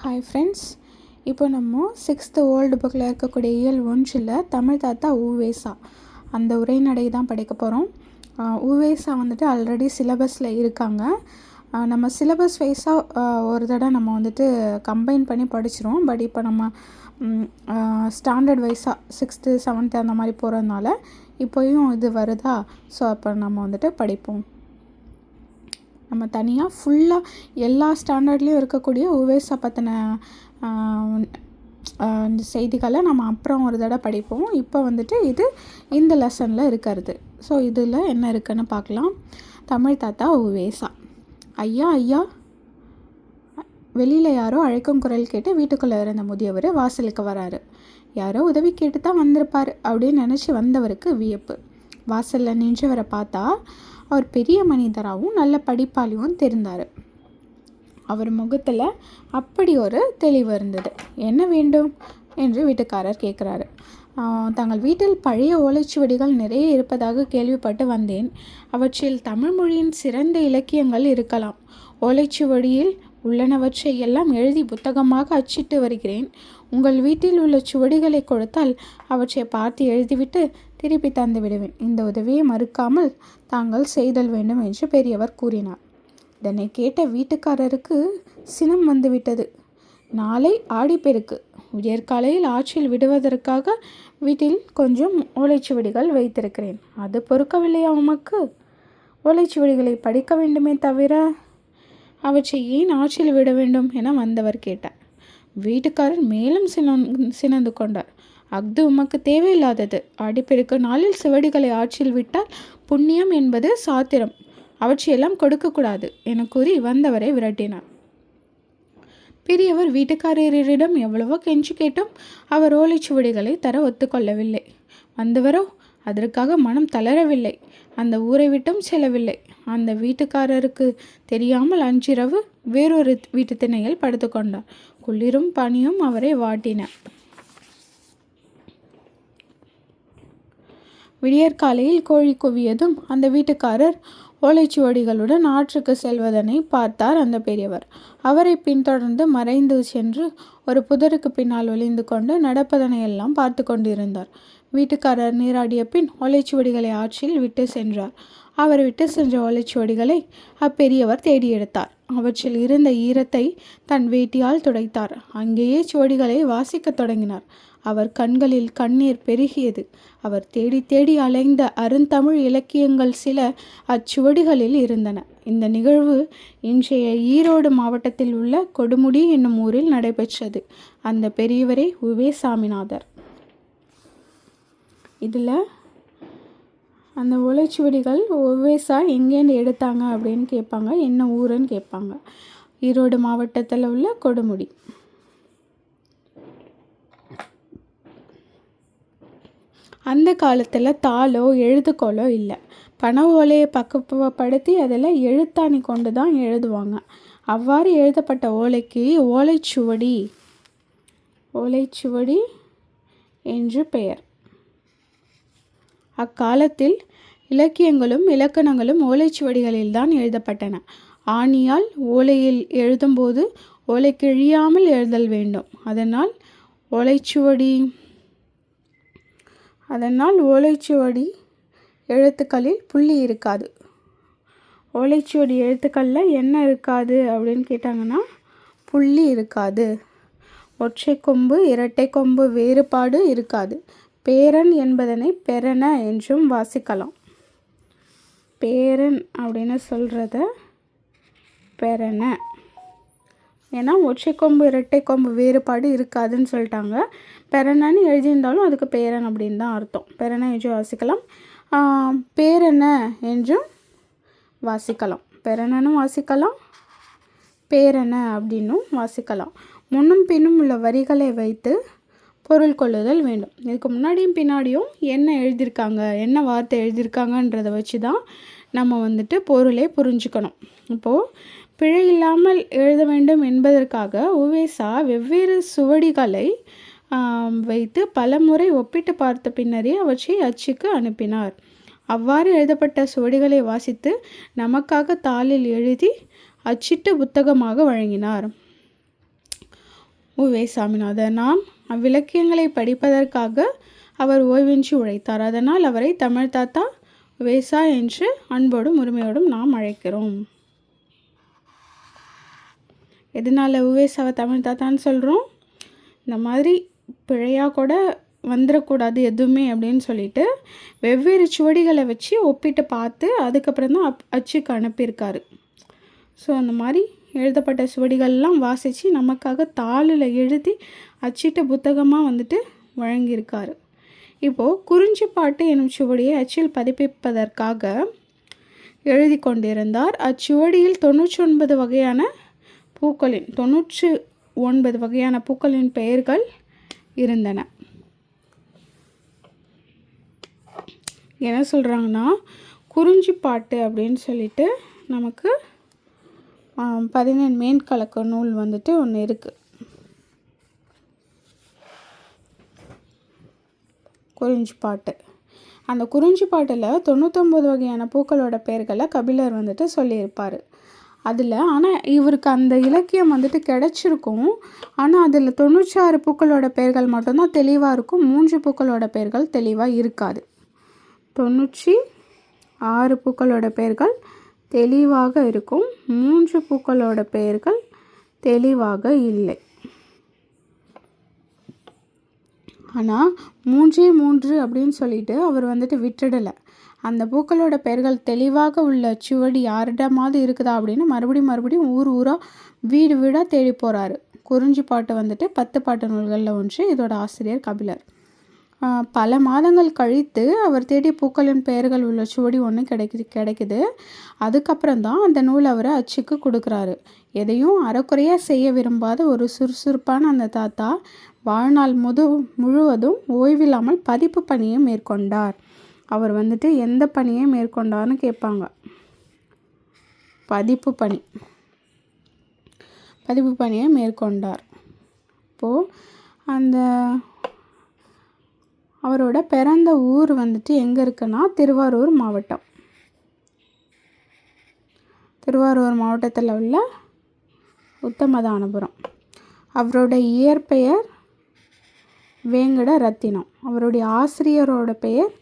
Hi friends, இப்போ நம்ம 6th old புக்கில் இருக்கக்கூடிய இயல் 1ல் தமிழ் தாத்தா உவேசா அந்த உரைநடை தான் படிக்க போகிறோம். உவேசா வந்துட்டு ஆல்ரெடி சிலபஸில் இருக்காங்க. நம்ம சிலபஸ் வைஸாக ஒரு தடவை நம்ம வந்துட்டு கம்பைன் பண்ணி படிச்சிரும். பட் இப்போ நம்ம ஸ்டாண்டர்ட் வைஸாக 6th 7th அந்த மாதிரி போகிறதுனால இப்போயும் இது வருதா. ஸோ அப்போ நம்ம வந்துட்டு படிப்போம். நம்ம தனியாக ஃபுல்லாக எல்லா ஸ்டாண்டர்ட்லேயும் இருக்கக்கூடிய உவேசா பற்றின செய்திகளை நம்ம அப்புறம் ஒரு தடவை படிப்போம். இப்போ வந்துட்டு இது இந்த லெசனில் இருக்கிறது. ஸோ இதில் என்ன இருக்குன்னு பார்க்கலாம். தமிழ் தாத்தா உவேசா. ஐயா ஐயா, வெளியில் யாரோ அழைக்கும் குரல் கேட்டு வீட்டுக்குள்ளே இருந்த முதியவர் வாசலுக்கு வராரு. யாரோ உதவி கேட்டு தான் வந்திருப்பார் அப்படின்னு நினச்சி வந்தவருக்கு வியப்பு. வாசலில் நின்றவரை பார்த்தா அவர் பெரிய மனிதராகவும் நல்ல படிப்பாளியும் தெரிந்தார். அவர் முகத்தில் அப்படி ஒரு தெளிவு இருந்தது. என்ன வேண்டும் என்று வீட்டுக்காரர் கேட்குறாரு. தங்கள் வீட்டில் பழைய ஓலைச்சுவடிகள் நிறைய இருப்பதாக கேள்விப்பட்டு வந்தேன். அவற்றில் தமிழ் மொழியின் சிறந்த இலக்கியங்கள் இருக்கலாம். ஓலைச்சுவடியில் உள்ளனவற்றை எல்லாம் எழுதி புத்தகமாக அச்சிட்டு வருகிறேன். உங்கள் வீட்டில் உள்ள சுவடிகளை கொடுத்தால் அவற்றை பார்த்து எழுதிவிட்டு திருப்பி தந்து விடுவேன். இந்த உதவியை மறுக்காமல் தாங்கள் செய்தல் வேண்டும் என்று பெரியவர் கூறினார். இதனை கேட்ட வீட்டுக்காரருக்கு சினம் வந்துவிட்டது. நாளை ஆடிப்பெருக்கு. விடியற்காலையில் ஆற்றில் விடுவதற்காக வீட்டில் கொஞ்சம் ஓலைச்சுவடிகள் வைத்திருக்கிறேன். அது பொறுக்கவில்லையா உமக்கு? ஓலைச்சுவடிகளை படிக்க வேண்டுமே தவிர அவற்றை ஏன் ஆற்றில் விட வேண்டும் என வந்தவர் கேட்டார். வீட்டுக்காரர் மேலும் சினந்து கொண்டார். அஃது உமக்கு தேவையில்லாதது. ஆடிப்பெருக்கு நாளில் சுவடிகளை ஆற்றில் விட்டால் புண்ணியம் என்பது சாத்திரம். அவற்றையெல்லாம் கொடுக்கக்கூடாது என கூறி வந்தவரை விரட்டினார். பெரியவர் வீட்டுக்காரரிடம் எவ்வளவோ கெஞ்சி கேட்டும் அவர் ஓலைச்சுவடிகளை தர ஒத்துக்கொள்ளவில்லை. வந்தவரோ அதற்காக மனம் தளரவில்லை. அந்த ஊரை விட்டும் செல்லவில்லை. அந்த வீட்டுக்காரருக்கு தெரியாமல் அன்றிரவு வேறொரு வீட்டு திணையில் படுத்து கொண்டார். குளிரும் பனியும் அவரை வாட்டின. விடியற்காலையில் கோழி குவியதும் அந்த வீட்டுக்காரர் ஓலைச்சுவடிகளுடன் ஆற்றுக்கு செல்வதனை பார்த்தார் அந்த பெரியவர். அவரை பின்தொடர்ந்து மறைந்து சென்று ஒரு புதருக்கு பின்னால் ஒளிந்து கொண்டு நடப்பதனையெல்லாம் பார்த்து கொண்டிருந்தார். வீட்டுக்காரர் நீராடிய பின் ஓலைச்சுவடிகளை ஆற்றில் விட்டு சென்றார். அவர் விட்டு சென்ற ஓலைச்சுவடிகளை அப்பெரியவர் தேடி எடுத்தார். அவற்றில் இருந்த ஈரத்தை தன் வேட்டியால் துடைத்தார். அங்கேயே சுவடிகளை வாசிக்கத் தொடங்கினார். அவர் கண்களில் கண்ணீர் பெருகியது. அவர் தேடி தேடி அலைந்த அருந்தமிழ் இலக்கியங்கள் சில அச்சுவடிகளில் இருந்தன. இந்த நிகழ்வு இன்றைய ஈரோடு மாவட்டத்தில் உள்ள கொடுமுடி என்னும் ஊரில் நடைபெற்றது. அந்த பெரியவரே உவேசாமிநாதர். இதில் அந்த ஓலைச்சுவடிகள் உவேசா எங்கேருந்து எடுத்தாங்க அப்படின்னு கேட்பாங்க. என்ன ஊருன்னு கேட்பாங்க. ஈரோடு மாவட்டத்தில் உள்ள கொடுமுடி. அந்த காலத்தில் தாளோ எழுதுகோலோ இல்லை. பனை ஓலையை பக்குவப்படுத்தி அதில் எழுத்தாணி கொண்டு தான் எழுதுவாங்க. அவ்வாறு எழுதப்பட்ட ஓலைக்கு ஓலைச்சுவடி என்று பெயர். அக்காலத்தில் இலக்கியங்களும் இலக்கணங்களும் ஓலைச்சுவடிகளில் தான் எழுதப்பட்டன. ஆணியால் ஓலையில் எழுதும்போது ஓலை கிழியாமல் எழுதல் வேண்டும். அதனால் ஓலைச்சுவடி எழுத்துக்களில் புள்ளி இருக்காது. ஓலைச்சுவடி எழுத்துக்களில் என்ன இருக்காது அப்படின்னு கேட்டாங்கன்னா புள்ளி இருக்காது. ஒற்றை கொம்பு இரட்டை கொம்பு வேறுபாடு இருக்காது. பேரன் என்பதனை பெறன என்றும் வாசிக்கலாம். பேரன் அப்படின்னு சொல்கிறத பெறன. ஏன்னா ஒற்றை கொம்பு இரட்டை கொம்பு வேறுபாடு இருக்காதுன்னு சொல்லிட்டாங்க. பெறனன்னு எழுதியிருந்தாலும் அதுக்கு பேரன் அப்படின்னு தான் அர்த்தம். பெறன என்றும் வாசிக்கலாம். பேரன என்றும் வாசிக்கலாம். பெறனனும் வாசிக்கலாம், பேரன அப்படின்னும் வாசிக்கலாம். முன்னும் பின்னும் உள்ள வரிகளை வைத்து பொருள் கொள்ளுதல் வேண்டும். இதுக்கு முன்னாடியும் பின்னாடியும் என்ன எழுதியிருக்காங்க, என்ன வார்த்தை எழுதியிருக்காங்கன்றதை வச்சு தான் நம்ம வந்துட்டு பொருளை புரிஞ்சுக்கணும். இப்போது பிழை இல்லாமல் எழுத வேண்டும் என்பதற்காக உவேசா வெவ்வேறு சுவடிகளை வைத்து பல முறை ஒப்பிட்டு பார்த்த பின்னரே அவற்றை அச்சுக்கு அனுப்பினார். அவ்வாறு எழுதப்பட்ட சுவடிகளை வாசித்து நமக்காக தாளில் எழுதி அச்சிட்டு புத்தகமாக வழங்கினார். உவே சாமிநாதன். நாம் அவ்விலக்கியங்களை படிப்பதற்காக அவர் ஓய்வின்றி உழைத்தார். அதனால் அவரை தமிழ் தாத்தா உவேசா என்று அன்போடும் உரிமையோடும் நாம் அழைக்கிறோம். எதனால் உவேசாவை தமிழ் தாத்தான்னு சொல்கிறோம்? இந்த மாதிரி பிழையாக கூட வந்துடக்கூடாது எதுவுமே அப்படின்னு சொல்லிட்டு வெவ்வேறு சுவடிகளை வச்சு ஒப்பிட்டு பார்த்து அதுக்கப்புறம் தான் அச்சுக்கு அனுப்பியிருக்காரு. ஸோ அந்த மாதிரி எழுதப்பட்ட சுவடிகள்லாம் வாசித்து நமக்காக தாளில் எழுதி அச்சிட்ட புத்தகமாக வந்துட்டு வழங்கியிருக்காரு. இப்போது குறிஞ்சிப்பாட்டு எனும் சுவடியை அச்சில் பதிப்பிப்பதற்காக எழுதி கொண்டிருந்தார். அச்சுவடியில் 99 வகையான பூக்களின் 99 வகையான பூக்களின் பெயர்கள் இருந்தன. என்ன சொல்கிறாங்கன்னா, குறிஞ்சிப்பாட்டு அப்படின்னு சொல்லிட்டு நமக்கு 17 மேன்கலக்க நூல் வந்துட்டு ஒன்று இருக்குது. குறிஞ்சிப்பாட்டு. அந்த குறிஞ்சிப்பாட்டில் 99 வகையான பூக்களோட பெயர்களை கபிலர் வந்துட்டு சொல்லியிருப்பார். அதில் ஆனால் இவருக்கு அந்த இலக்கியம் வந்துட்டு கிடச்சிருக்கும். ஆனால் அதில் 96 பூக்களோட பெயர்கள் மட்டும்தான் தெளிவாக இருக்கும். 3 பூக்களோட பெயர்கள் தெளிவாக இருக்காது. 96 பூக்களோட பெயர்கள் தெளிவாக இருக்கும். 3 பூக்களோட பெயர்கள் தெளிவாக இல்லை. ஆனால் 3 அப்படின்னு சொல்லிட்டு அவர் வந்துட்டு விட்டுடலை. அந்த பூக்களோட பெயர்கள் தெளிவாக உள்ள சுவடி யாரிடமாவது இருக்குதா அப்படின்னு மறுபடியும் ஊராக வீடு வீடாக தேடி போகிறாரு. குறிஞ்சிப்பாட்டு வந்துட்டு 10 பாட்டு நூல்களில் ஒன்று. இதோட ஆசிரியர் கபிலர். பல மாதங்கள் கழித்து அவர் தேடி பூக்களின் பெயர்கள் உள்ள சுவடி ஒன்று கிடைக்குது. அதுக்கப்புறம் தான் அந்த நூல் அவர் அச்சுக்கு கொடுக்குறாரு. எதையும் அறக்குறையாக செய்ய விரும்பாத ஒரு சுறுசுறுப்பான அந்த தாத்தா வாழ்நாள் முழுவதும் ஓய்வில்லாமல் பதிப்பு பணியை மேற்கொண்டார். அவர் வந்துட்டு எந்த பணியை மேற்கொண்டார்னு கேட்பாங்க. பதிப்பு பணியை மேற்கொண்டார். இப்போது அந்த அவரோட பிறந்த ஊர் வந்துட்டு எங்கே இருக்குன்னா திருவாரூர் மாவட்டத்தில் உள்ள உத்தமதானபுரம். அவரோட இயற்பெயர் வேங்கட ரத்தினம். அவருடைய ஆசிரியரோட பெயர்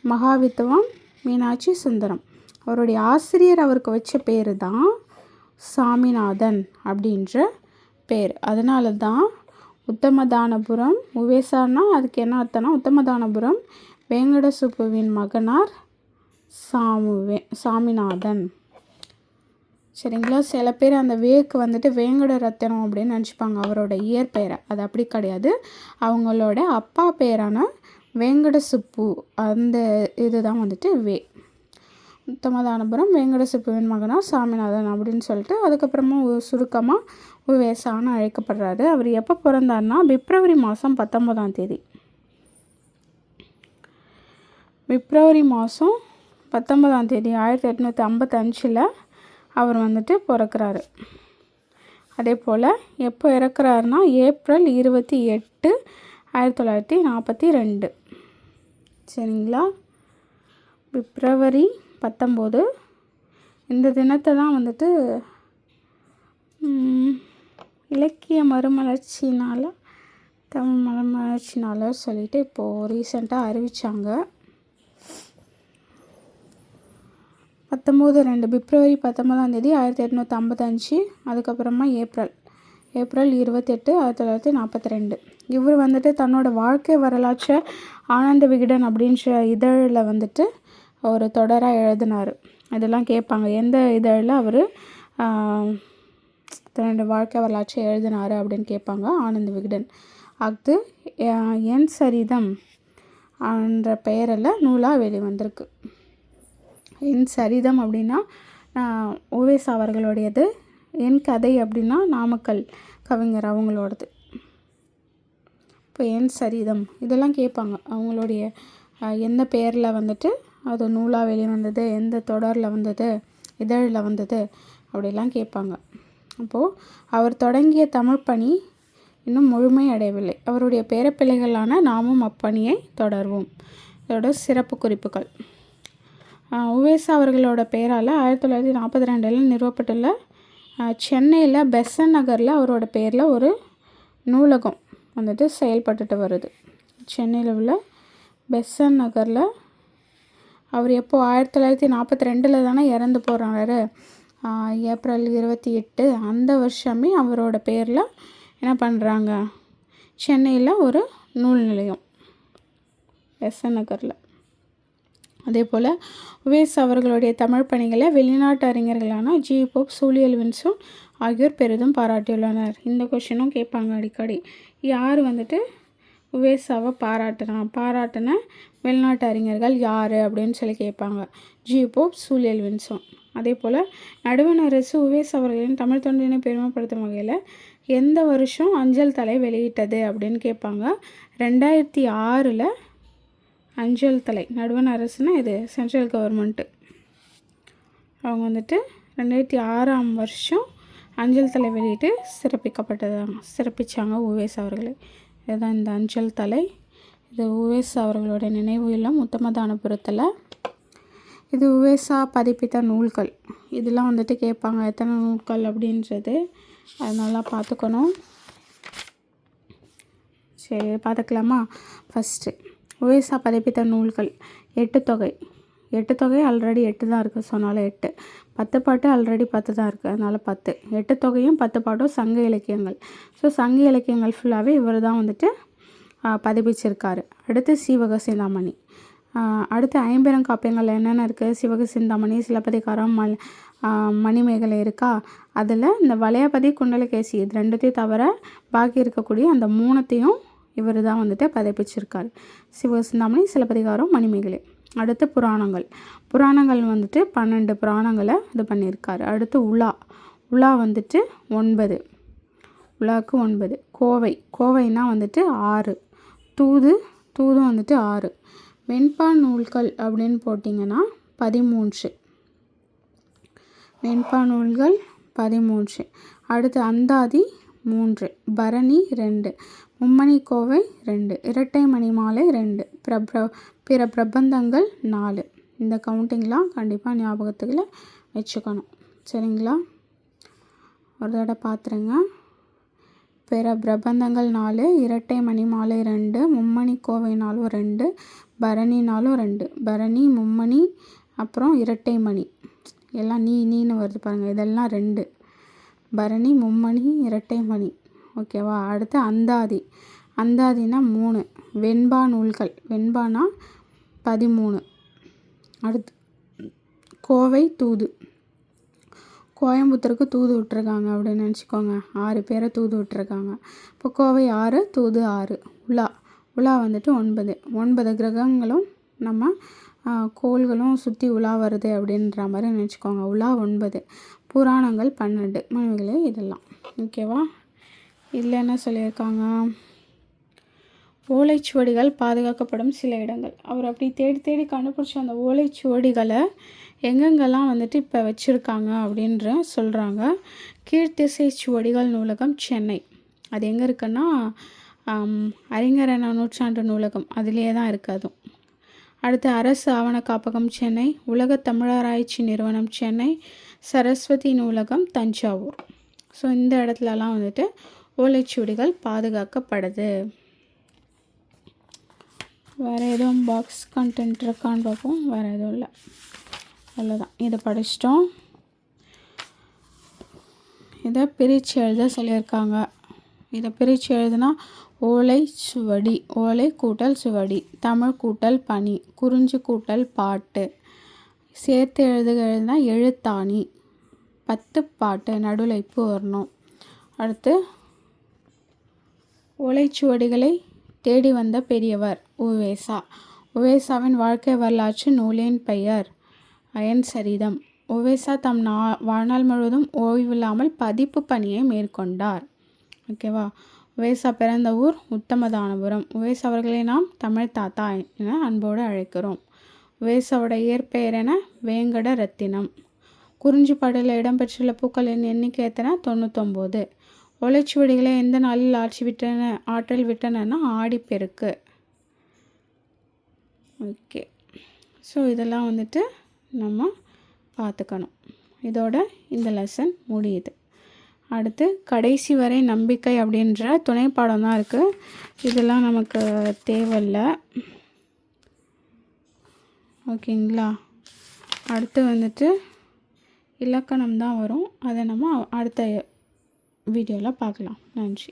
மகாவித்வான் மீனாட்சி சுந்தரம். அவருடைய ஆசிரியர் அவருக்கு வச்ச பேர் தான் சாமிநாதன் அப்படின்ற பேர். அதனால தான் உத்தமதானபுரம் உவேசானா அதுக்கு என்ன அர்த்தம்னா உத்தமதானபுரம் வேங்கட சுப்புவின் மகனார் சாமிநாதன். சரிங்களா? சில பேர் அந்த வேக்கு வந்துட்டு வேங்கட ரத்தினம் அப்படின்னு நினச்சிப்பாங்க அவரோட இயற்பெயரை. அது அப்படி கிடையாது. அவங்களோட அப்பா பேரான வேங்கட சுப்பு அந்த இதுதான் வந்துட்டு உத்தமதானபுரம் வேங்கட சுப்புவின் மகனார் சாமிநாதன் அப்படின்னு சொல்லிட்டு அதுக்கப்புறமா சுருக்கமாக உவேசான்னு அழைக்கப்படுறாரு. அவர் எப்போ பிறந்தார்னா பிப்ரவரி மாதம் 19ஆம் தேதி. பிப்ரவரி மாதம் 19ஆம் தேதி 1855 அவர் வந்துட்டு பிறக்கிறாரு. அதே போல் எப்போ இறக்குறாருனா ஏப்ரல் 28, 1942. சரிங்களா? பிப்ரவரி 19 இந்த தினத்தை தான் வந்துட்டு இலக்கிய மறுமலர்ச்சினால் தமிழ் மறுமலர்ச்சினால் சொல்லிட்டு இப்போது ரீசெண்டாக அறிவித்தாங்க. பிப்ரவரி 19ஆம் தேதி 1855. அதுக்கப்புறமா ஏப்ரல் 28, 1942. இவர் வந்துட்டு தன்னோட வாழ்க்கை வரலாற்றை ஆனந்த விகடன் அப்படின்ற இதழில் வந்துட்டு ஒரு தொடராக எழுதினார். இதெல்லாம் கேட்பாங்க, எந்த இதழில் அவர் தன்னோட வாழ்க்கை வரலாற்றை எழுதினார் அப்படின்னு கேட்பாங்க. ஆனந்த விகடன். அது என் சரிதம் என்ற பெயரில் நூலாக வெளிவந்திருக்கு. என் சரிதம் அப்படின்னா உவேசா அவர்களுடையது. என் கதை அப்படின்னா நாமக்கல் கவிஞர் அவங்களோடது. இப்போ என் சரிதம் இதெல்லாம் கேட்பாங்க. அவங்களுடைய எந்த பெயரில் வந்துட்டு அது நூலாக வெளிவந்தது, எந்த தொடரில் வந்தது, இதழில் வந்தது அப்படிலாம் கேட்பாங்க. அப்போது அவர் தொடங்கிய தமிழ் பணி இன்னும் முழுமை அடையவில்லை. அவருடைய பேரப்பிள்ளைகளான நாமும் அப்பணியை தொடர்வோம். இதோட சிறப்பு குறிப்புகள். உவேசா அவர்களோட பெயரால் 1942 நிறுவப்பட்டுள்ள சென்னையில் பெசன் நகரில் அவரோட பேரில் ஒரு நூலகம் வந்துட்டு செயல்பட்டுட்டு வருது. சென்னையில் உள்ள பெசன்ட் நகரில். அவர் எப்போது 1942 தானே இறந்து போகிறாரு. ஏப்ரல் 28 அந்த வருஷமே அவரோட பேரில் என்ன பண்ணுறாங்க, சென்னையில் ஒரு நூல் நிலையம் பெசன்ட் நகரில். அதே போல் உவேஸ் அவர்களுடைய தமிழ் பணிகளை வெளிநாட்டு அறிஞர்களான ஜி போப், சூழியல் வின்சன் ஆகியோர் பெரிதும் பாராட்டியுள்ளனர். இந்த கொஷினும் கேட்பாங்க அடிக்கடி. யார் வந்துட்டு உவேசாவை பாராட்டின வெளிநாட்டு அறிஞர்கள் யார் அப்படின்னு சொல்லி கேட்பாங்க. ஜி போப், சூழியல் வின்சன். அதே போல் நடுவண் அரசு உவேஸ் அவர்களின் தமிழ் தொண்டினை பெருமைப்படுத்தும் வகையில் எந்த வருஷம் அஞ்சல் தலை வெளியிட்டது அப்படின்னு கேட்பாங்க. 2006 அஞ்சல் தலை. நடுவண் அரசுனா இது சென்ட்ரல் கவர்மெண்ட்டு. அவங்க வந்துட்டு 2006 வருஷம் அஞ்சல் தலை வெளியிட்டு சிறப்பிச்சாங்க உவேஸ் அவர்களை. இதுதான் இந்த அஞ்சல் தலை. இது உவேஸ் அவர்களோட நினைவு இல்லம் உத்தமதானபுரத்தில். இது உவேசா பதிப்பித்த நூல்கள். இதெல்லாம் வந்துட்டு கேட்பாங்க எத்தனை நூல்கள் அப்படின்றது, அதனால பார்த்துக்கணும். சரி, பார்த்துக்கலாமா? ஃபஸ்ட்டு உவேசா பதிப்பித்த நூல்கள் 8 தொகை. 8 தொகை ஆல்ரெடி 8 தான் இருக்குது, சொன்னாலும் 8. 10 பாட்டு ஆல்ரெடி 10 தான் இருக்குது, அதனால் 10. 8 தொகையும் 10 பாட்டும் சங்க இலக்கியங்கள். ஸோ சங்க இலக்கியங்கள் ஃபுல்லாகவே இவர் தான் வந்துட்டு பதிப்பிச்சிருக்காரு. அடுத்து சீவக சிந்தாமணி. அடுத்து 50 காப்பியங்கள் என்னென்ன இருக்குது? சிவக சிந்தாமணி, சிலப்பதிகாரம், மணிமேகலை இருக்கா? அதில் இந்த வளையாபதி, குண்டலகேசி இது 2த்தையும் தவிர பாக்கி இருக்கக்கூடிய அந்த 3த்தையும் இவர் தான் வந்துட்டு பதிப்பிச்சிருக்காரு. சிவக சிந்தாமணி, சிலப்பதிகாரம், மணிமேகலை. அடுத்து புராணங்கள் வந்துட்டு 12 புராணங்களை இது பண்ணியிருக்காரு. அடுத்து உலா வந்துட்டு 9. உலாவுக்கு 9. கோவைனா வந்துட்டு 6. தூதும் வந்துட்டு 6. வெண்பா நூல்கள் அப்படின்னு போட்டிங்கன்னா 13. வெண்பா நூல்கள் 13. அடுத்து அந்தாதி 3, பரணி 2, மும்மணி கோவை 2, இரட்டை மணிமாலை 2, பிற பிரபந்தங்கள் 4. இந்த கவுண்டிங்லாம் கண்டிப்பாக ஞாபகத்துக்குள்ள வச்சுக்கணும். சரிங்களா? ஒரு தடவை பார்த்துருங்க. பிற பிரபந்தங்கள் 4, இரட்டை மணிமாலை 2, மும்மணி கோவை 2, பரணி 2. பரணி, மும்மணி, அப்புறம் இரட்டை மணி எல்லாம் நீன்னு வருது பாருங்கள், இதெல்லாம் 2. பரணி, மும்மணி, இரட்டை மணி. ஓகேவா? அடுத்து அந்தாதினா 3. வெண்பா நூல்கள். வெண்பானா 13. அடுத்து கோவை தூது. கோயம்புத்தூருக்கு தூது விட்டுருக்காங்க அப்படின்னு நினச்சிக்கோங்க. 6 பேரை தூது விட்டுருக்காங்க. இப்போ கோவை 6, தூது 6. உலா வந்துட்டு 9 கிரகங்களும் நம்ம கோள்களும் சுற்றி உலா வருது அப்படின்ற மாதிரி நினச்சிக்கோங்க. உலா 9. புராணங்கள் 12. மணிமேகலை இதெல்லாம். ஓகேவா? இதில் என்ன சொல்லியிருக்காங்க? ஓலைச்சுவடிகள் பாதுகாக்கப்படும் சில இடங்கள். அவர் அப்படி தேடி கண்டுபிடிச்ச அந்த ஓலைச்சுவடிகளை எங்கெங்கெல்லாம் வந்துட்டு இப்போ வச்சுருக்காங்க அப்படின்ற சொல்கிறாங்க. கீழ்த்திசை சுவடிகள் நூலகம், சென்னை. அது எங்கே இருக்குன்னா அறிஞர் நூற்றாண்டு நூலகம் அதிலே தான் இருக்குது. அதுவும் அடுத்து அரசு ஆவண காப்பகம் சென்னை, உலக தமிழராய்ச்சி நிறுவனம் சென்னை, சரஸ்வதி நூலகம் தஞ்சாவூர். ஸோ இந்த இடத்துலலாம் வந்துட்டு ஓலைச்சுவடிகள் பாதுகாக்கப்படுது. வேறு எதுவும் பாக்ஸ் கண்டென்ட் இருக்கான்னு பார்ப்போம். வேறு எதுவும் இல்லை, அவ்வளோதான். இதை படிச்சிட்டோம். இதை பிரித்து எழுத சொல்லியிருக்காங்க. இதை பிரித்து எழுதுனா ஓலை சுவடி, ஓலை கூட்டல் சுவடி, தமிழ் கூட்டல் பனி, குறிஞ்சி கூட்டல் பாட்டு, சேர்த்து எழுதுனா எழுத்தாணி, 10 பாட்டு, நடுவில் இப்போ வரணும். அடுத்து ஓலைச்சுவடிகளை தேடி வந்த பெரியவர் உவேசா. உவேசாவின் வாழ்க்கை வரலாற்று நூலின் பெயர் அயன் சரிதம். உவேசா தம் வாழ்நாள் முழுவதும் ஓய்வில்லாமல் பதிப்பு பணியை மேற்கொண்டார். ஓகேவா? உவேசா பிறந்த ஊர் உத்தமதானபுரம். உவேசா அவர்களை நாம் தமிழ் தாத்தா என அன்போடு அழைக்கிறோம். உவேசாவோட இயற்பெயர் என வேங்கட ரத்தினம். குறிஞ்சிப்பாடில் இடம்பெற்றுள்ள பூக்களின் எண்ணிக்கை எத்தனை? 99. ஓலைச்சுவடிகளை எந்த நாளில் ஆற்றல் விட்டனன்னா ஆடிப்பெருக்கு. ஓகே, ஸோ இதெல்லாம் வந்துட்டு நம்ம பார்த்துக்கணும். இதோட இந்த லெசன் முடியுது. அடுத்து கடைசி வரை நம்பிக்கை அப்படின்ற துணைப்பாடம் தான் இருக்குது. இதெல்லாம் நமக்கு தேவையில்லை. ஓகேங்களா? அடுத்து வந்துட்டு இலக்கணம் தான் வரும். அதை நம்ம அடுத்த வீடியோவில் பார்க்கலாம். நன்றி.